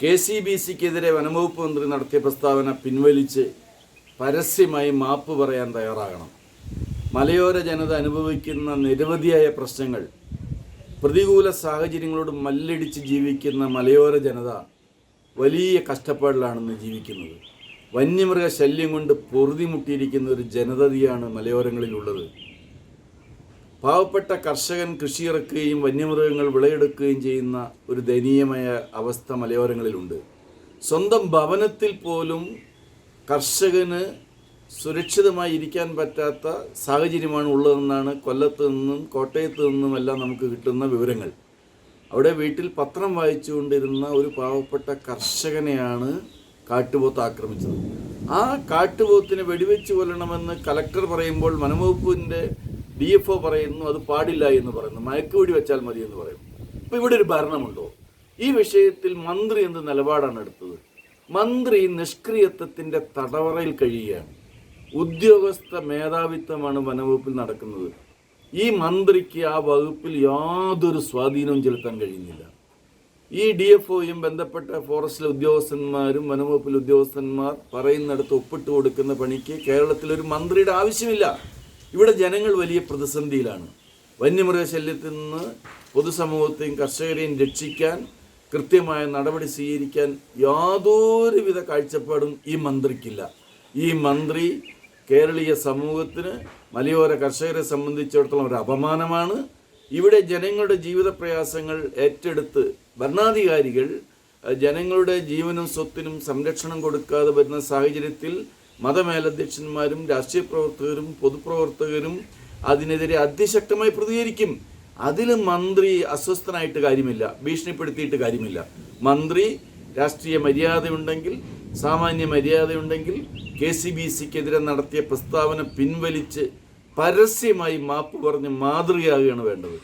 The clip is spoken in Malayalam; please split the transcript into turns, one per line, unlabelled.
KCBCക്കെതിരെ വനംവകുപ്പ് മന്ത്രി നടത്തിയ പ്രസ്താവന പിൻവലിച്ച് പരസ്യമായി മാപ്പ് പറയാൻ തയ്യാറാകണം. മലയോര ജനത അനുഭവിക്കുന്ന നിരവധിയായ പ്രശ്നങ്ങൾ, പ്രതികൂല സാഹചര്യങ്ങളോട് മല്ലടിച്ച് ജീവിക്കുന്ന മലയോര ജനത വലിയ കഷ്ടപ്പാടിലാണെന്ന് ജീവിക്കുന്നത്. വന്യമൃഗ ശല്യം കൊണ്ട് പൊറുതിമുട്ടിയിരിക്കുന്ന ഒരു ജനതയാണ് മലയോരങ്ങളിലുള്ളത്. പാവപ്പെട്ട കർഷകൻ കൃഷിയിറക്കുകയും വന്യമൃഗങ്ങൾ വിളയെടുക്കുകയും ചെയ്യുന്ന ഒരു ദയനീയമായ അവസ്ഥ മലയോരങ്ങളിലുണ്ട്. സ്വന്തം ഭവനത്തിൽ പോലും കർഷകന് സുരക്ഷിതമായി ഇരിക്കാൻ പറ്റാത്ത സാഹചര്യമാണ് ഉള്ളതെന്നാണ് കൊല്ലത്ത് നിന്നും കോട്ടയത്ത് നിന്നുമെല്ലാം നമുക്ക് കിട്ടുന്ന വിവരങ്ങൾ. അവിടെ വീട്ടിൽ പത്രം വായിച്ചുകൊണ്ടിരുന്ന ഒരു പാവപ്പെട്ട കർഷകനെയാണ് കാട്ടുപോത്ത് ആക്രമിച്ചത്. ആ കാട്ടുപോത്തിനെ വെടിവെച്ച് കൊല്ലണമെന്ന് കലക്ടർ പറയുമ്പോൾ വനംവകുപ്പിൻ്റെ DFO പറയുന്നു അത് പാടില്ല എന്ന് പറയുന്നു, മയക്കുവെടി വെച്ചാൽ മതി എന്ന് പറയുന്നു. അപ്പോൾ ഇവിടെ ഒരു ഭരണമുണ്ടോ? ഈ വിഷയത്തിൽ മന്ത്രി എന്ത് നിലപാടാണ് എടുത്തത്? മന്ത്രി നിഷ്ക്രിയത്വത്തിൻ്റെ തടവറയിൽ കഴിയുകയാണ്. ഉദ്യോഗസ്ഥ മേധാവിത്വമാണ് വനംവകുപ്പിൽ നടക്കുന്നത്. ഈ മന്ത്രിക്ക് ആ വകുപ്പിൽ യാതൊരു സ്വാധീനവും ചെലുത്താൻ കഴിയുന്നില്ല. ഈ DFOയും ബന്ധപ്പെട്ട ഫോറസ്റ്റിലെ ഉദ്യോഗസ്ഥന്മാരും വനംവകുപ്പിലെ ഉദ്യോഗസ്ഥന്മാർ പറയുന്നിടത്ത് ഒപ്പിട്ട് കൊടുക്കുന്ന പണിക്ക് കേരളത്തിലൊരു മന്ത്രിയുടെ ആവശ്യമില്ല. ഇവിടെ ജനങ്ങൾ വലിയ പ്രതിസന്ധിയിലാണ്. വന്യമൃഗശല്യത്തിൽ നിന്ന് പൊതുസമൂഹത്തെയും കർഷകരെയും രക്ഷിക്കാൻ കൃത്യമായ നടപടി സ്വീകരിക്കാൻ യാതൊരുവിധ കാഴ്ചപ്പാടും ഈ മന്ത്രിക്കില്ല. ഈ മന്ത്രി കേരളീയ സമൂഹത്തിന്, മലയോര കർഷകരെ സംബന്ധിച്ചിടത്തോളം ഒരു അപമാനമാണ്. ഇവിടെ ജനങ്ങളുടെ ജീവിത പ്രയാസങ്ങൾ ഏറ്റെടുത്ത് ഭരണാധികാരികൾ ജനങ്ങളുടെ ജീവനും സ്വത്തിനും സംരക്ഷണം കൊടുക്കാതെ വരുന്ന സാഹചര്യത്തിൽ മതമേലധ്യക്ഷന്മാരും രാഷ്ട്രീയ പ്രവർത്തകരും പൊതുപ്രവർത്തകരും അതിനെതിരെ അതിശക്തമായി പ്രതികരിക്കും. അതിൽ മന്ത്രി അസ്വസ്ഥനായിട്ട് കാര്യമില്ല, ഭീഷണിപ്പെടുത്തിയിട്ട് കാര്യമില്ല. മന്ത്രി രാഷ്ട്രീയ മര്യാദയുണ്ടെങ്കിൽ, സാമാന്യ മര്യാദയുണ്ടെങ്കിൽ KCBCക്കെതിരെ നടത്തിയ പ്രസ്താവന പിൻവലിച്ച് പരസ്യമായി മാപ്പ് പറഞ്ഞ് മാതൃകയാകുകയാണ് വേണ്ടത്.